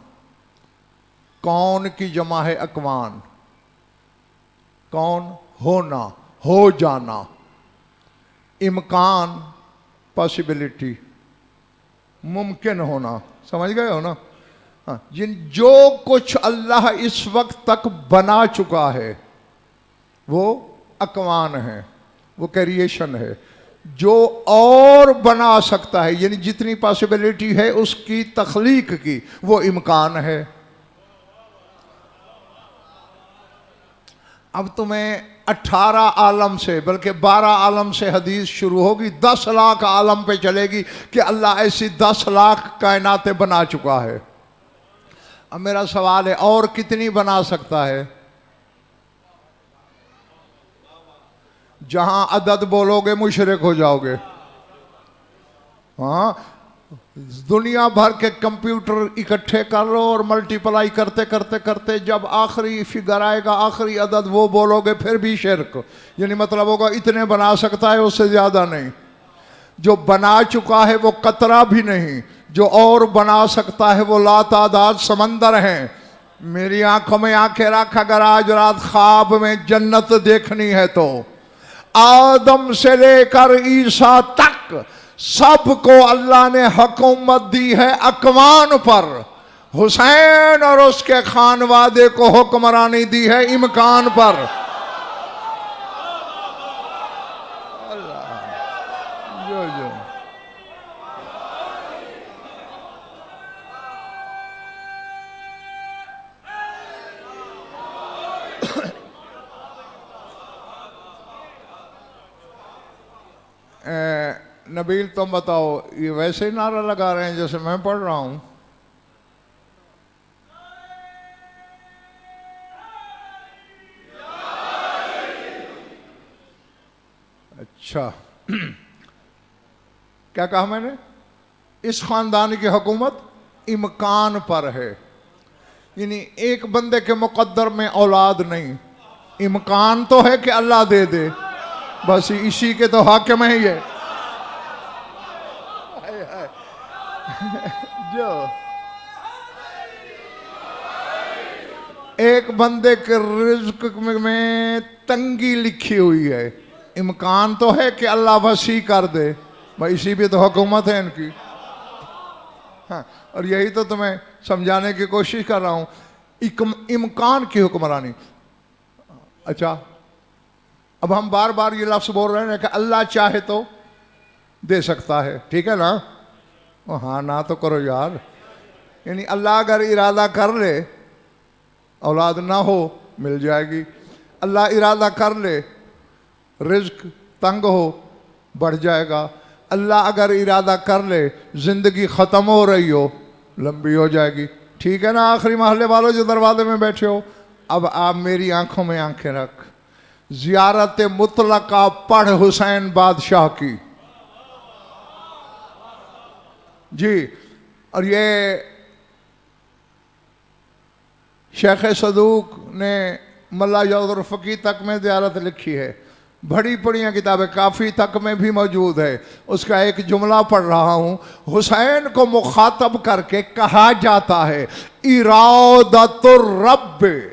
कौन की जमा है अकवान, कौन होना, हो जाना। इम्कान पॉसिबिलिटी, मुमकिन होना। समझ गए हो ना? हाँ, जो कुछ अल्लाह इस वक्त तक बना चुका है वो अकवान है, वो क्रिएशन है। जो और बना सकता है, यानी जितनी पॉसिबिलिटी है उसकी तख्लीक की, वो इम्कान है। अब तुम्हें 18 आलम से, बल्कि 12 आलम से हदीस शुरू होगी, 10 लाख आलम पे चलेगी कि अल्लाह ऐसी 10 लाख कायनातें बना चुका है। अब मेरा सवाल है, और कितनी बना सकता है? जहां अदद बोलोगे मुशरिक हो जाओगे। हाँ, दुनिया भर के कंप्यूटर इकट्ठे कर लो और मल्टीप्लाई करते करते करते जब आखिरी फिगर आएगा, आखिरी अदद वो बोलोगे, फिर भी शिर्क। यानी मतलब होगा इतने बना सकता है, उससे ज़्यादा नहीं। जो बना चुका है वो कतरा भी नहीं, जो और बना सकता है वो लातादाद समंदर हैं। मेरी आंखों में आंखें रख, अगर आज रात ख्वाब में जन्नत देखनी है तो आदम से लेकर ईसा तक सबको अल्लाह ने हुकूमत दी है अकवान पर। हुसैन और उसके खानवादे को हुक्मरानी दी है इमकान पर। जो नबील, तुम बताओ, ये वैसे ही नारा लगा रहे हैं जैसे मैं पढ़ रहा हूं? अच्छा क्या कहा मैंने? इस खानदान की हुकूमत इमकान पर है, यानी एक बंदे के मुकद्दर में औलाद नहीं, इमकान तो है कि अल्लाह दे दे, बस इसी के तो हाकिम है ये। जो एक बंदे के रिज्क में तंगी लिखी हुई है, इम्कान तो है कि अल्लाह वसी कर दे, भाई इसी भी तो हुकूमत है इनकी। हाँ, और यही तो तुम्हें समझाने की कोशिश कर रहा हूं, इम्कान की हुक्मरानी। अच्छा, अब हम बार बार ये लफ्ज़ बोल रहे हैं कि अल्लाह चाहे तो दे सकता है, ठीक है ना? हाँ ना तो करो यार। यानी अल्लाह अगर इरादा कर ले औलाद ना हो मिल जाएगी, अल्लाह इरादा कर ले रिज्क तंग हो बढ़ जाएगा, अल्लाह अगर इरादा कर ले ज़िंदगी ख़त्म हो रही हो लंबी हो जाएगी। ठीक है ना? आखिरी महल्ले वालों जो दरवाजे में बैठे हो, अब आप मेरी आंखों में आंखें रख, ज़ियारत मुतलका पढ़ हुसैन बादशाह की जी। और ये शेख सदूक ने मल्ला यौदुर फ़की तक में ज़ियारत लिखी है, बड़ी बड़ियाँ किताबें काफ़ी तक में भी मौजूद है। उसका एक जुमला पढ़ रहा हूँ, हुसैन को मुखातब करके कहा जाता है, इरादतुर रब्ब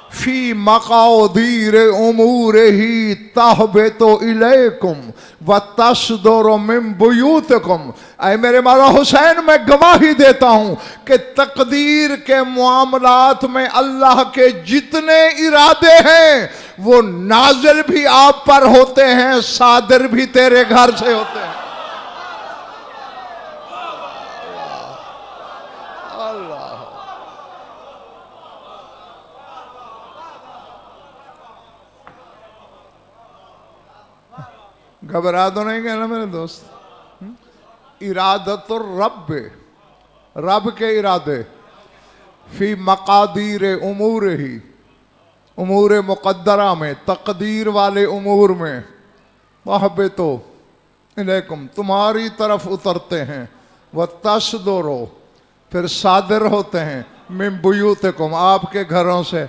फी मकादीर उमूर ही ताहबे तो इलेकुम व तस्दुर मिन बुयूतकुम। ऐ मेरे मौला हुसैन, मैं गवाही देता हूँ कि तकदीर के मामलात में अल्लाह के जितने इरादे हैं वो नाजिल भी आप पर होते हैं, सादिर भी तेरे घर से होते हैं। अल्लाह घबरा तो नहीं गए ना मेरे दोस्त। इरादतुर रब, रब के इरादे, फी मकादीर उमूर ही, उमूर मुक़द्दरा में, तकदीर वाले उमूर में, वहबतो इलैकुम, तुम्हारी तरफ उतरते हैं, व तसदुरो, फिर सादिर होते हैं, मिन बुयूतिकुम, आपके घरों से।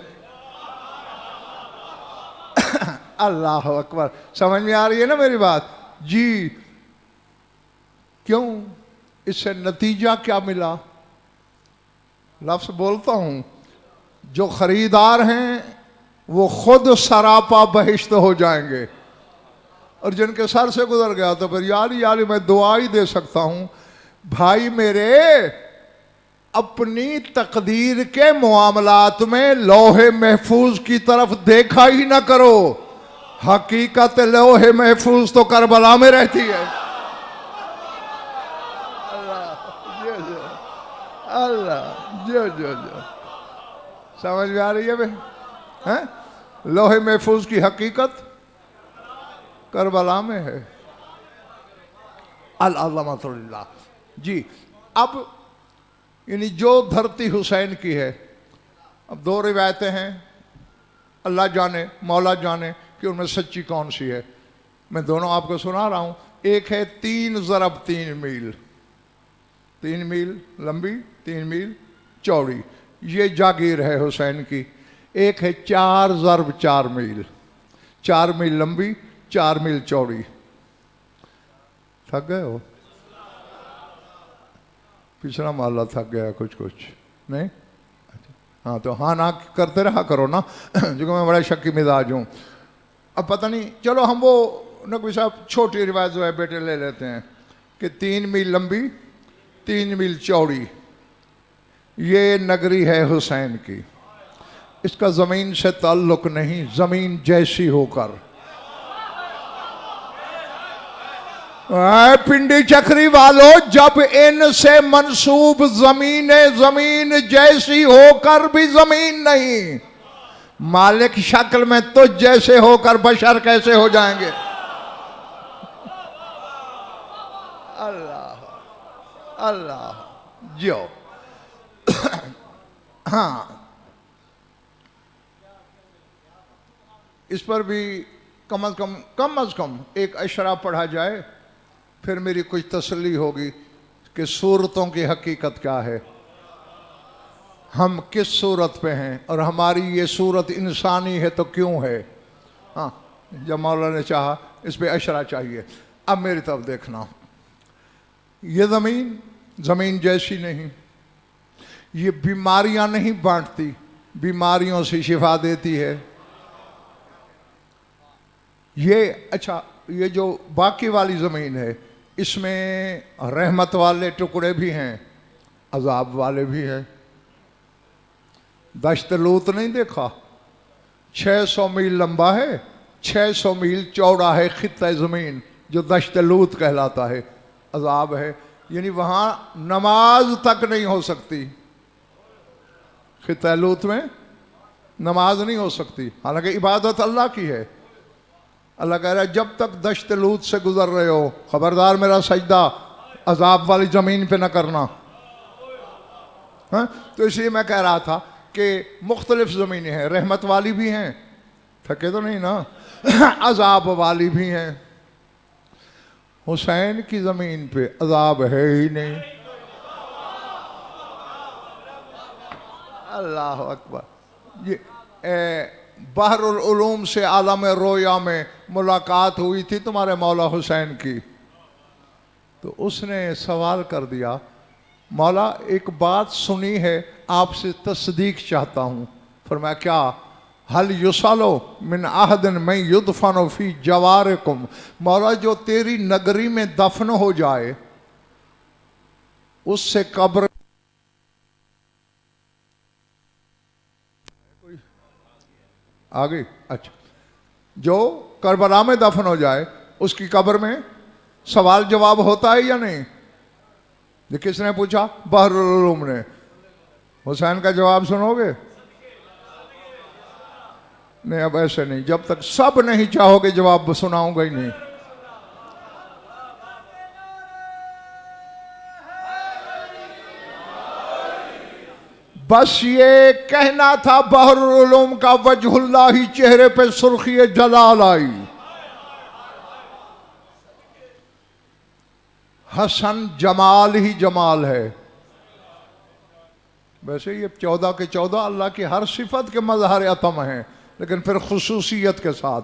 अल्लाह अकबर। समझ में आ रही है ना मेरी बात जी? क्यों? इससे नतीजा क्या मिला? लफ्ज़ बोलता हूं, जो खरीदार हैं वो खुद सरापा बहिश्त हो जाएंगे, और जिनके सर से गुजर गया तो फिर यारी मैं दुआ ही दे सकता हूं। भाई मेरे, अपनी तकदीर के मामलात में लोहे महफूज की तरफ देखा ही ना करो। हकीकत लोहे महफूज तो करबला में रहती है। अल्लाह जो समझ में आ रही है भाई? हैं? लोहे महफूज की हकीकत करबला में है। अल्लाह जी। अब यानी जो धरती हुसैन की है, अब दो रिवायतें हैं, अल्लाह जाने मौला जाने कि उनमें सच्ची कौन सी है। मैं दोनों आपको सुना रहा हूँ। एक है 3 ज़रब 3 मील, 3 मील लंबी, 3 मील चौड़ी, ये जागीर है हुसैन की। एक है 4 ज़रब 4 मील, 4 मील लंबी, 4 मील चौड़ी। थक गए हो? पिछला माला थक गया कुछ नहीं? हाँ तो हाँ ना करते रहा करो ना, जो मैं बड़ा शक्की मिजाज हूँ। अब पता नहीं, चलो हम वो नकवी साहब छोटी रिवायत जो है बेटे ले लेते हैं कि 3 मील लंबी, 3 मील चौड़ी, ये नगरी है हुसैन की। इसका ज़मीन से ताल्लुक़ नहीं, ज़मीन जैसी होकर। पिंडी चक्री वालों, जब इनसे मंसूब ज़मीन जैसी होकर भी ज़मीन नहीं, मालिक शक्ल में तुझ जैसे होकर बशर कैसे हो जाएंगे? अल्लाह अल्लाह जो हाँ, इस पर भी कम अज़ कम एक अशरा पढ़ा जाए, फिर मेरी कुछ तसल्ली होगी कि सूरतों की हकीकत क्या है, हम किस सूरत पे हैं, और हमारी ये सूरत इंसानी है तो क्यों है। हाँ, जब मौला ने चाहा इस पे अशरा चाहिए। अब मेरी तरफ देखना, ये ज़मीन जैसी नहीं, ये बीमारियां नहीं बांटती, बीमारियों से शिफा देती है। ये अच्छा, ये जो बाकी वाली ज़मीन है, इसमें रहमत वाले टुकड़े भी हैं, अजाब वाले भी हैं। दश्त लूत नहीं देखा? 600 मील लंबा है, 600 मील चौड़ा है खित्ता ज़मीन, जो दश्त लूत कहलाता है। अजाब है, यानी वहाँ नमाज तक नहीं हो सकती। खित्ता लूत में नमाज नहीं हो सकती, हालांकि इबादत अल्लाह की है। अल्लाह कह रहा है जब तक दश्त लूत से गुजर रहे हो, खबरदार मेरा सजदा अजाब वाली ज़मीन पे न करना। हाँ, तो इसलिए मैं कह रहा था कि मुख्तलिफ ज़मीनें हैं, रहमत वाली भी हैं, थके तो नहीं ना, अजाब वाली भी हैं। हुसैन की ज़मीन पे अजाब है ही नहीं। अल्लाह अकबर। ये बहरुल उलूम से आलम रोया में मुलाकात हुई थी तुम्हारे मौला हुसैन की, तो उसने सवाल कर दिया, मौला एक बात सुनी है, आपसे तस्दीक चाहता हूँ। फरमाया क्या? हल युसालो मिन आहदिन मैं युदफनो फी जवारिकुम, मौला जो तेरी नगरी में दफन हो जाए उससे कब्र आ गई? अच्छा, जो करबला में दफन हो जाए उसकी कब्र में सवाल जवाब होता है या नहीं? ये किसने पूछा? बहरुल उलूम ने। हुसैन का जवाब सुनोगे? नहीं, अब ऐसे नहीं, जब तक सब नहीं चाहोगे जवाब सुनाऊंगा ही नहीं। बस ये कहना था बहरुल उलूम का वजहुल्लाही चेहरे पे सुर्खी जलाल आई। हसन जमाल ही जमाल है। वैसे ये 14 के 14 अल्लाह की हर सिफत के मजहर अतम हैं, लेकिन फिर खुसूसियत के साथ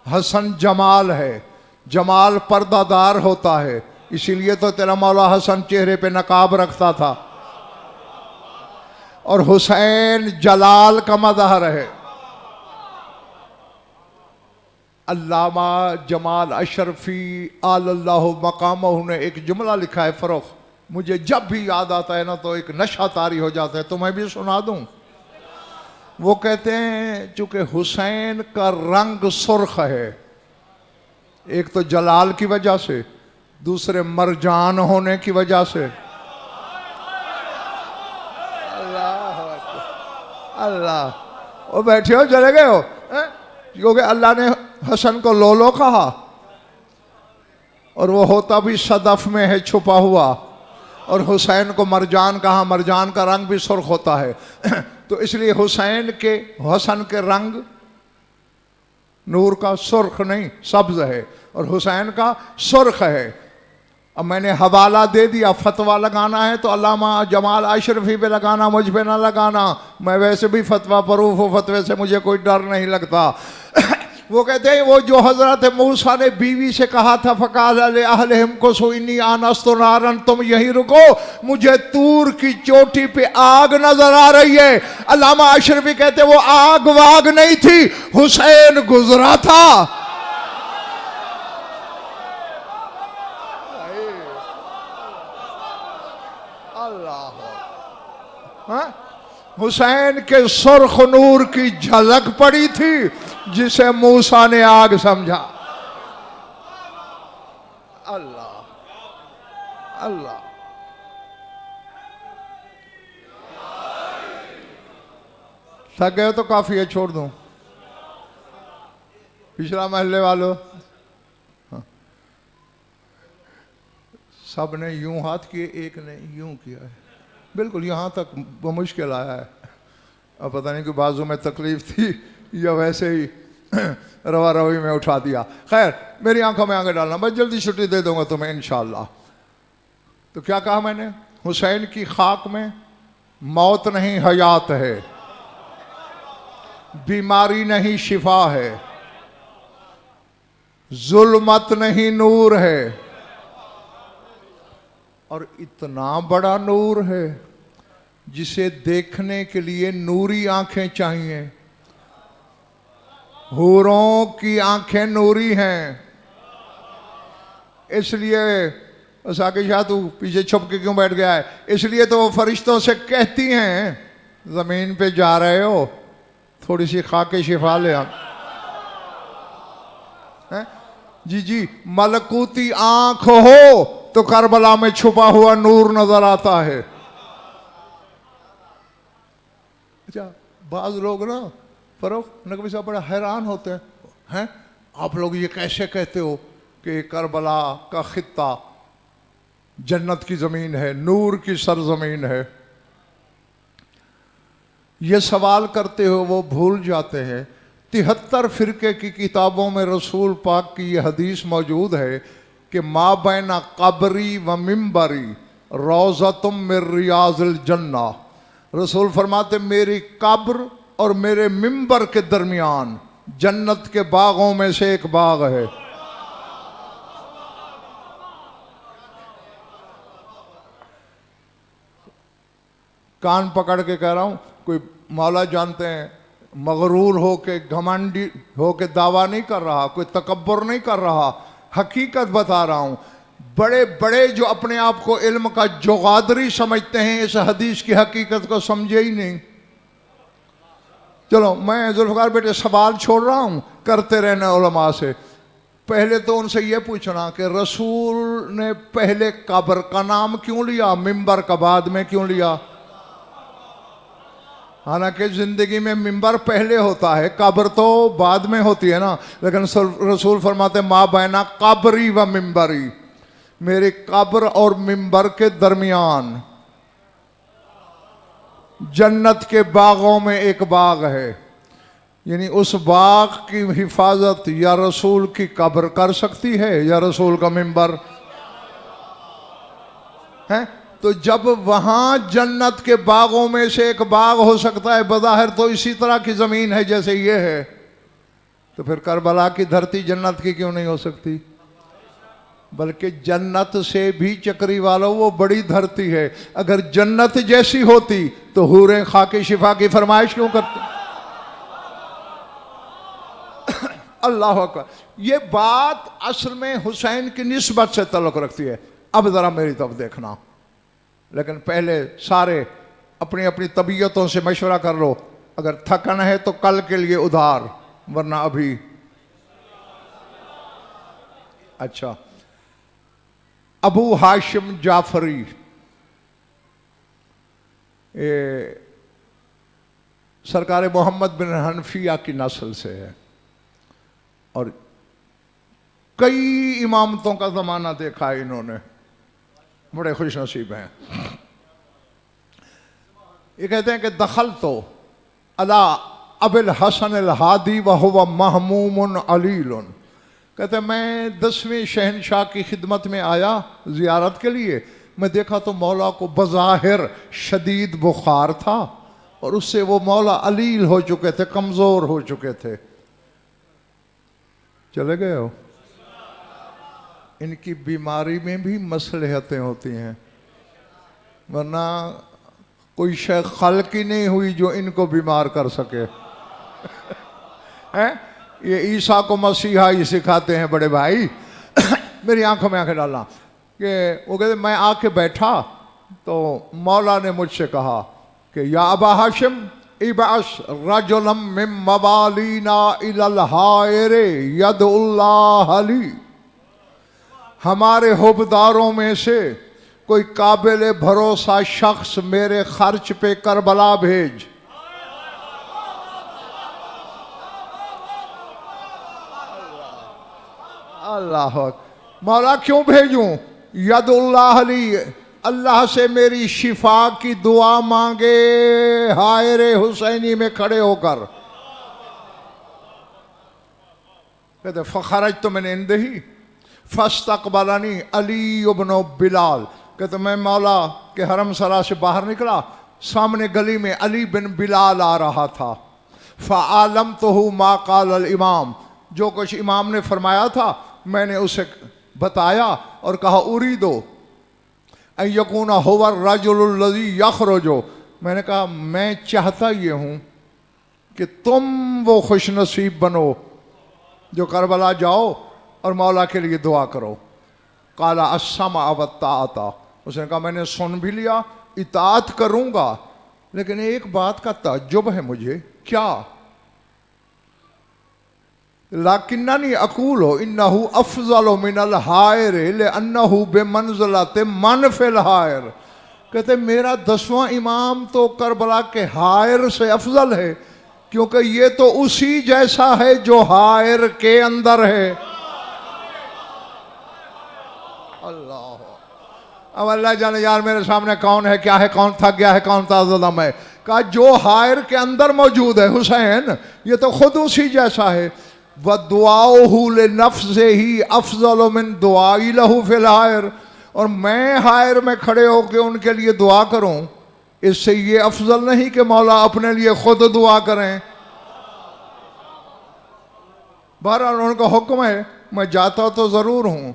हसन जमाल है। जमाल पर्दादार होता है, इसीलिए तो तेरा मौला हसन चेहरे पे नकाब रखता था। और हुसैन जलाल का मजहर है। अल्लामा जमाल अशरफी आलल्लाहु मकामहु ने एक जुमला लिखा है फरोख, मुझे जब भी याद आता है ना तो एक नशा तारी हो जाता है, तुम्हें भी सुना दूं। वो कहते हैं चूंकि हुसैन का रंग सुर्ख है, एक तो जलाल की वजह से, दूसरे मरजान होने की वजह से। अल्लाह अल्लाह, वो बैठे हो चले गए हो, क्योंकि अल्लाह ने हसन को लोलो कहा और वो होता भी सदफ में है छुपा हुआ, और हुसैन को मरजान कहा, मरजान का रंग भी सुर्ख होता है। तो इसलिए हुसैन के हसन के रंग नूर का सुर्ख नहीं सब्ज है, और हुसैन का सुर्ख है। अब मैंने हवाला दे दिया, फतवा लगाना है तो अल्लामा जमाल अशरफी पे लगाना, मुझ पे ना लगाना। मैं वैसे भी फतवा प्रूफ हूँ, फतवे से मुझे कोई डर नहीं लगता। वो कहते हैं वो जो हजरत मूसा ने बीवी से कहा था फ़क़ाल अहलिहिम कुसू इन्नी आनस्तु नारन, तुम यहीं रुको, मुझे तूर की चोटी पे आग नजर आ रही है। अल्लामा अशरफी कहते वो आग वाग नहीं थी, हुसैन गुजरा था। हुसैन के सुर्ख नूर की झलक पड़ी थी, जिसे मूसा ने आग समझा। अल्लाह अल्लाह। थक गए तो काफी है, छोड़ दूं। पिछला महल्ले वालों सब ने यूं हाथ किए, एक ने यूं किया है, बिल्कुल यहाँ तक वो मुश्किल आया है। अब पता नहीं कि बाजू में तकलीफ थी या वैसे ही रवा रवी में उठा दिया। खैर, मेरी आंखों में आंखें डालना, मैं जल्दी छुट्टी दे दूंगा तुम्हें इंशाअल्लाह। तो क्या कहा मैंने? हुसैन की खाक में मौत नहीं हयात है, बीमारी नहीं शिफा है, जुल्मत नहीं नूर है। और इतना बड़ा नूर है जिसे देखने के लिए नूरी आंखें चाहिए। हूरों की आंखें नूरी हैं, इसलिए साकी शाह तू पीछे छुप के क्यों बैठ गया है? इसलिए तो वो फरिश्तों से कहती हैं जमीन पे जा रहे हो, थोड़ी सी खाके शिफा ले आ। जी जी, मलकूती आंख हो तो करबला में छुपा हुआ नूर नजर आता है। अच्छा, बाज लोग ना फरोख नकवी साहब बड़ा हैरान होते हैं, आप लोग ये कैसे कहते हो कि करबला का खित्ता जन्नत की ज़मीन है, नूर की सरजमीन है? ये सवाल करते हो वो भूल जाते हैं 73 फ़िरके की किताबों में रसूल पाक की ये हदीस मौजूद है कि मा बैना कब्री व मिम्बरी रोज़तुम मिर रियाज़िल जन्ना। रसूल फरमाते मेरी कब्र और मेरे मिंबर के दरमियान जन्नत के बागों में से एक बाग है। कान पकड़ के कह रहा हूं, कोई मौला जानते हैं मगरूर हो के घमंडी हो के दावा नहीं कर रहा, कोई तकब्बुर नहीं कर रहा, हकीकत बता रहा हूं। बड़े बड़े जो अपने आप को इल्म का जोगादरी समझते हैं इस हदीस की हकीकत को समझे ही नहीं। चलो मैं जुल्फ़िकार बेटे सवाल छोड़ रहा हूं, करते रहना उलमा से। पहले तो उनसे ये पूछना कि रसूल ने पहले कब्र का नाम क्यों लिया, मिंबर का बाद में क्यों लिया? हालांकि जिंदगी में मिंबर पहले होता है, कब्र तो बाद में होती है ना। लेकिन रसूल फरमाते माँ बैना कब्री व मिंबरी, मेरे कब्र और मिंबर के दरमियान जन्नत के बागों में एक बाग है, यानी उस बाग की हिफाजत या रसूल की कब्र कर सकती है या रसूल का मिंबर है। तो जब वहां जन्नत के बागों में से एक बाग हो सकता है, बज़ाहिर तो इसी तरह की जमीन है जैसे ये है, तो फिर करबला की धरती जन्नत की क्यों नहीं हो सकती? बल्कि जन्नत से भी चक्री वालों वो बड़ी धरती है। अगर जन्नत जैसी होती तो हूरें खाके शिफा की फरमाइश क्यों करती? अल्लाह अकबर। ये बात असल में हुसैन की निस्बत से ताल्लुक़ रखती है। अब ज़रा मेरी तरफ देखना, लेकिन पहले सारे अपनी अपनी तबीयतों से मशवरा कर लो। अगर थकन है तो कल के लिए उधार, वरना अभी। अच्छा, अबू हाशिम जाफरी सरकार मोहम्मद बिन हनफिया की नस्ल से है और कई इमामतों का ज़माना देखा है इन्होंने, बड़े खुश नसीब हैं। ये कहते हैं कि दखल तो अला अबिल हसन अल हादी व हुवा महमूमुन अलीलुन। कहते हैं मैं 10वें शहनशाह की खिदमत में आया ज़ियारत के लिए। मैं देखा तो मौला को बज़ाहिर शदीद बुखार था और उससे वो मौला अलील हो चुके थे, कमज़ोर हो चुके थे। चले गए हो? इनकी बीमारी में भी मसलहतें होती हैं, वरना कोई शय खल्क ही नहीं हुई जो इनको बीमार कर सके। हैं? ये ईसा को मसीहा ही सिखाते हैं बड़े भाई। मेरी आंखों में आंखें डालना कि वो कहते मैं आके बैठा तो मौला ने मुझसे कहा कि या अबा हाशिम इबास रजुलम मिन मवालीना इलल हायरे यदुल्लाह अली। हमारे हुबदारों में से कोई काबिल भरोसा शख्स मेरे खर्च पे करबला भेज। अल्लाह, मौला क्यों भेजूं? यदुल्लाह अली, अल्लाह से मेरी शिफा की दुआ मांगे हायरे हुसैनी में खड़े होकर। कहते फ़खरज तो मैंने इंदही फस्तक़बलनी अली इब्न बिलाल। कहते मैं मौला के हरम सरा से बाहर निकला, सामने गली में अली बिन बिलाल आ रहा था। फ़आलम तो हूँ मा क़ाल अल इमाम, जो कुछ इमाम ने फरमाया था मैंने उसे बताया और कहा उरीदो यकूना हुवर रजुलुल लज़ी यख़रुजु। मैंने कहा मैं चाहता ये हूँ कि तुम वो खुश नसीब बनो जो करबला जाओ और मौला के लिए दुआ करो। काला अस्समा वत्ताअता, उसने कहा मैंने सुन भी लिया, इताअत करूँगा, लेकिन एक बात का ताज्जुब है मुझे। क्या? लाकिन्ननी अकूल हो इन्नहु अफज़ल मिनल हायर लिअन्नहु बिमंज़िलत मन फिल हायर। कहते मेरा 10वां इमाम तो करबला के हायर से अफजल है, क्योंकि ये तो उसी जैसा है जो हायर के अंदर है। अल्लाह, अब अल्लाह जाने यार मेरे सामने कौन है, क्या है, कौन थक गया है, कौन ताज़दम है। कहा जो हायर के अंदर मौजूद है हुसैन, ये तो खुद उसी जैसा है। व दुआओहु लिनफ्से ही अफज़ल मिन दुआई लहू फिल हायर, और मैं हायर में खड़े होकर उनके लिए दुआ करूं, इससे ये अफजल नहीं कि मौला अपने लिए खुद दुआ करें। बहरहाल उनका हुक्म है, मैं जाता तो ज़रूर हूँ।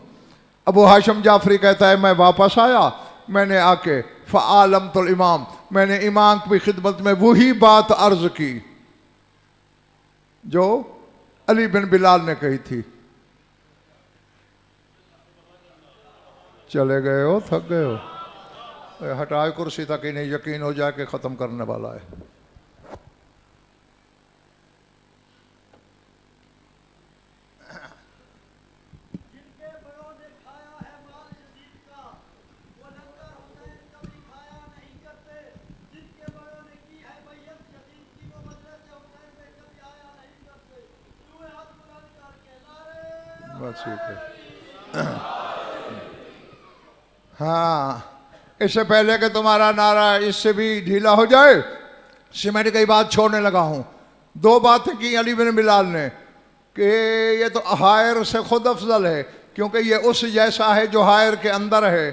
अबू हाशिम जाफरी कहता है मैं वापस आया, मैंने आके फ़आलम तुल इमाम, मैंने इमाम की खिदमत में वही बात अर्ज की जो अली बिन बिलाल ने कही थी। चले गए हो, थक गए हो, हटाए कुर्सी तक, इन्हें यकीन हो जाए कि ख़त्म करने वाला है। बस ठीक है। हाँ, इससे पहले कि तुम्हारा नारा इससे भी ढीला हो जाए, सीमेंट की बात छोड़ने लगा हूं। दो बातें की अली बिन बिलाल ने कि ये तो हायर से खुद अफजल है, क्योंकि ये उस जैसा है जो हायर के अंदर है,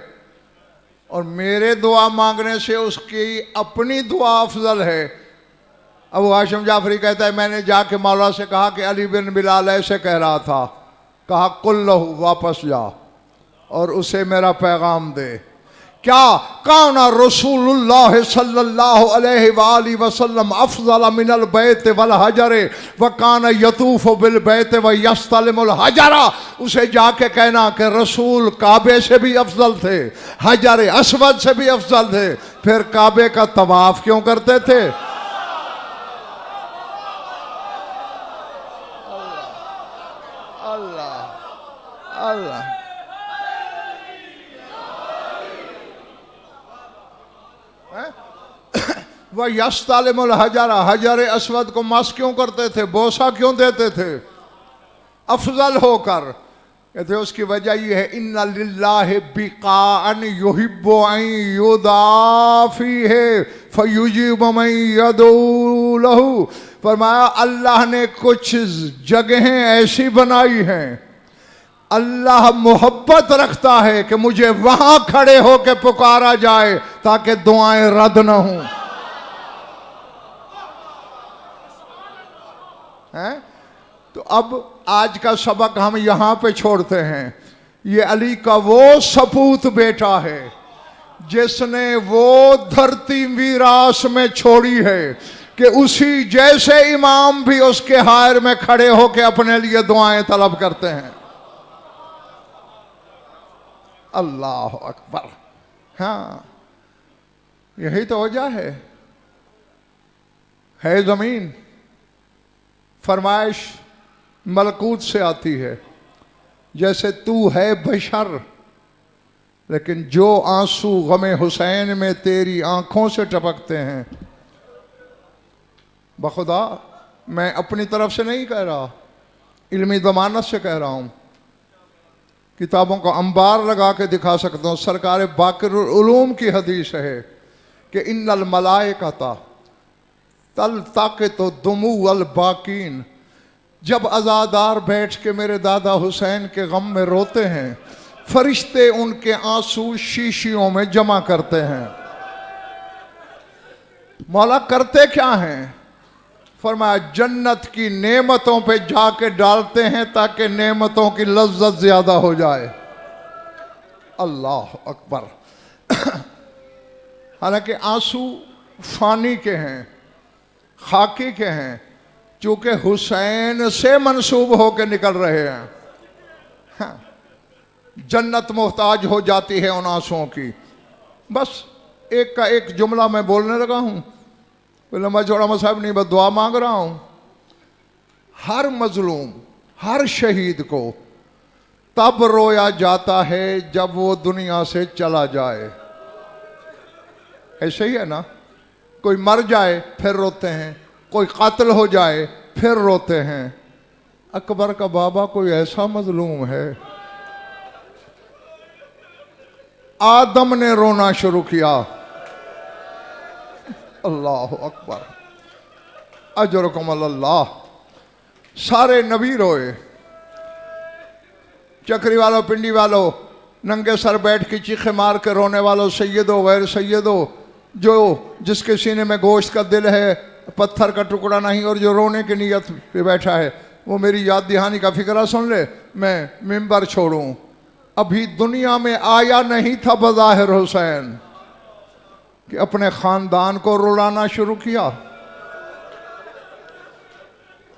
और मेरे दुआ मांगने से उसकी अपनी दुआ अफजल है। अबू हाशिम जाफरी कहता है मैंने जाके मौला से कहा कि अली बिन बिलाल ऐसे कह रहा था, कहा कुल्लहु वापस जा और उसे मेरा पैगाम दे। क्या काना रसूलुल्लाह सल्लल्लाहु अलैहि वाली वसल्लम अफजल मिनल बैत वल हजरे व काना यतूफ बिल बैत व यस्तलिमुल हजरा। उसे जाके कहना कि रसूल काबे से भी अफजल थे, हजर अस्वद से भी अफजल थे, फिर काबे का तवाफ क्यों करते थे? अल्लाह अल्लाह वह यस्तालिमुल हजरा, हजर अस्वद को मस क्यों करते थे, बोसा क्यों देते थे? अफजल होकर। कहते उसकी वजह यह है इन्ना लिल्लाहि बिकाअन युहिब्बु अन युदाफी है फयुजीब मन यदऊ लहू। फरमाया अल्लाह ने कुछ जगहें ऐसी बनाई हैं, अल्लाह मोहब्बत रखता है कि मुझे वहां खड़े होकर पुकारा जाए ताकि दुआएं रद्द न हों। हैं? तो अब आज का सबक हम यहां पे छोड़ते हैं। ये अली का वो सपूत बेटा है जिसने वो धरती वीरास में छोड़ी है कि उसी जैसे इमाम भी उसके हायर में खड़े होकर अपने लिए दुआएं तलब करते हैं। अल्लाह अकबर। हाँ, यही तो वजह है जमीन। फरमाइश मलकूत से आती है, जैसे तू है बशर, लेकिन जो आंसू गमे हुसैन में तेरी आंखों से टपकते हैं, बखुदा मैं अपनी तरफ से नहीं कह रहा, इल्मी ज़मानत से कह रहा हूँ, किताबों का अंबार लगा के दिखा सकता हूँ। सरकार बाक़िरुल उलूम की हदीस है कि इन्नल मलाइकता तल ताके तो दुमू अल बाकीन। जब अज़ादार बैठ के मेरे दादा हुसैन के गम में रोते हैं, फरिश्ते उनके आंसू शीशियों में जमा करते हैं। मौला करते क्या हैं? फरमाया जन्नत की नेमतों पे जाके डालते हैं ताकि नेमतों की लज्जत ज्यादा हो जाए। अल्लाह अकबर। हालांकि आंसू फानी के हैं, खाकी के हैं, चूंकि हुसैन से मंसूब होकर निकल रहे हैं। हाँ, जन्नत मोहताज हो जाती है उन आंसुओं की। बस एक का एक जुमला मैं बोलने लगा हूं, लम्बा चौड़ा मसाहब नहीं, बस दुआ मांग रहा हूं। हर मजलूम, हर शहीद को तब रोया जाता है जब वो दुनिया से चला जाए। ऐसे ही है ना, कोई मर जाए फिर रोते हैं, कोई कातिल हो जाए फिर रोते हैं। अकबर का बाबा कोई ऐसा मजलूम है, आदम ने रोना शुरू किया। अल्लाह अकबर। अजरकुम अल्लाह। सारे नबी रोए, चक्री वालों, पिंडी वालों, नंगे सर बैठ के चीखे मार के रोने वालों, सैयदो गैर सैयदो, जो जिसके सीने में गोश्त का दिल है, पत्थर का टुकड़ा नहीं, और जो रोने की नीयत पे बैठा है, वो मेरी याद दहानी का फिक्रा सुन ले। मैं मिंबर छोड़ूं, अभी दुनिया में आया नहीं था बज़ाहिर हुसैन कि अपने खानदान को रुलाना शुरू किया।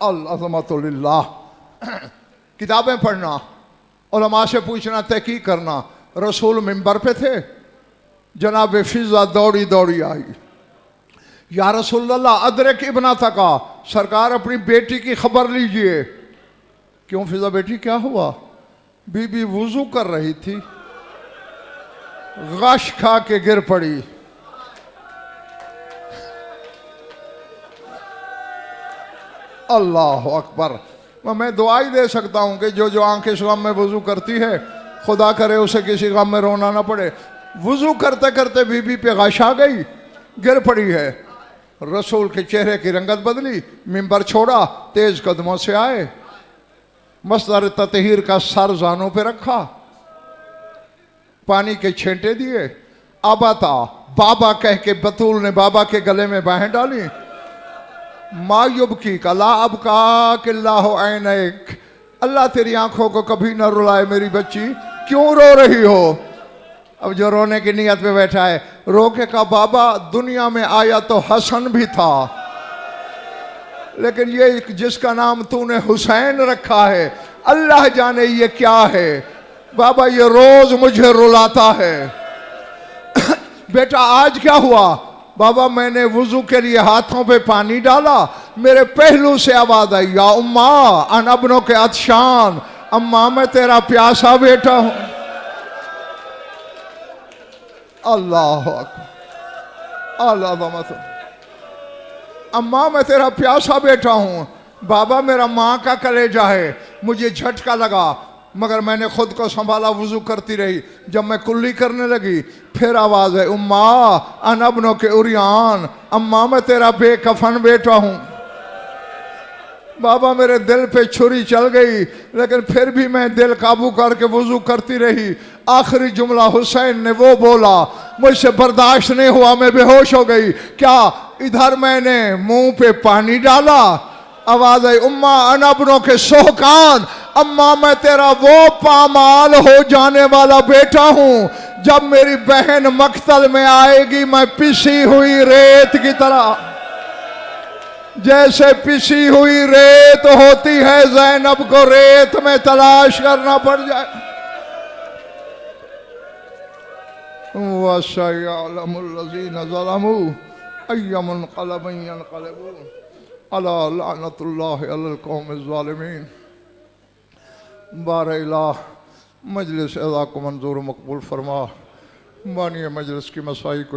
अल्लाह। किताबें पढ़ना, उलमा से पूछना, तहकीक करना। रसूल मिंबर पे थे, जनाब फिजा दौड़ी दौड़ी आई, या रसूलल्लाह अदरक इब्ना तका, सरकार अपनी बेटी की खबर लीजिए। क्यों फिजा बेटी, क्या हुआ? बीबी वुजू कर रही थी, गश खा के गिर पड़ी। अल्लाह अकबर। मैं दुआ ही दे सकता हूं कि जो जो आंखें इस गम में वजू करती है, खुदा करे उसे किसी गम में रोना ना पड़े। वुजू करते करते बीबी पे गश आ गई, गिर पड़ी है। रसूल के चेहरे की रंगत बदली, मिंबर छोड़ा, तेज कदमों से आए, मसदर ततहीर का सर जानों पे रखा, पानी के छींटे दिए, आबाता बाबा कह के बतूल ने बाबा के गले में बाहें डाली। मायुब की कला अब का किल्लाह ऐनक, अल्लाह तेरी आंखों को कभी न रुलाए मेरी बच्ची, क्यों रो रही हो? अब जो रोने की नीयत पे बैठा है, रो के कहा बाबा दुनिया में आया तो हसन भी था, लेकिन ये जिसका नाम तूने हुसैन रखा है अल्लाह जाने ये क्या है। बाबा ये रोज मुझे रुलाता है। बेटा आज क्या हुआ? बाबा मैंने वुजू के लिए हाथों पे पानी डाला, मेरे पहलू से आवाज आई, या उम्मा अन अबनों के अतशान, अम्मा मैं तेरा प्यासा बेटा हूं। अल्लाह अल्लाह, अम्मा मैं तेरा प्यासा बेटा हूं। बाबा मेरा माँ का कलेजा है। मुझे झटका लगा मगर मैंने खुद को संभाला, वुजू करती रही। जब मैं कुल्ली करने लगी फिर आवाज है, उम्मा अनबनों के उरियान, अम्मा मैं तेरा बेकफन बेटा हूं। बाबा मेरे दिल पे छुरी चल गई, लेकिन फिर भी मैं दिल काबू करके वुजू करती रही। आखिरी जुमला हुसैन ने वो बोला, मुझसे बर्दाश्त नहीं हुआ, मैं बेहोश हो गई। क्या? इधर मैंने मुंह पे पानी डाला, आवाज आई, उम्मा अनबनों के सोहकान, अम्मा मैं तेरा वो पामाल हो जाने वाला बेटा हूं, जब मेरी बहन मक्तल में आएगी मैं पिसी हुई रेत की तरह, जैसे पिसी हुई रेत होती है, ज़ैनब को रेत में तलाश करना पड़ जाए। वसयअलमुल्लज़ीना ज़लमू अय्यमुनक़लबिन यनक़लिबून अला लअनतुल्लाहि अलल क़ौमिज़ ज़ालिमीन। बारे इलाह मजलिस अज़ा को मंजूर मकबूल फरमा। बानी मजलिस की मसाई को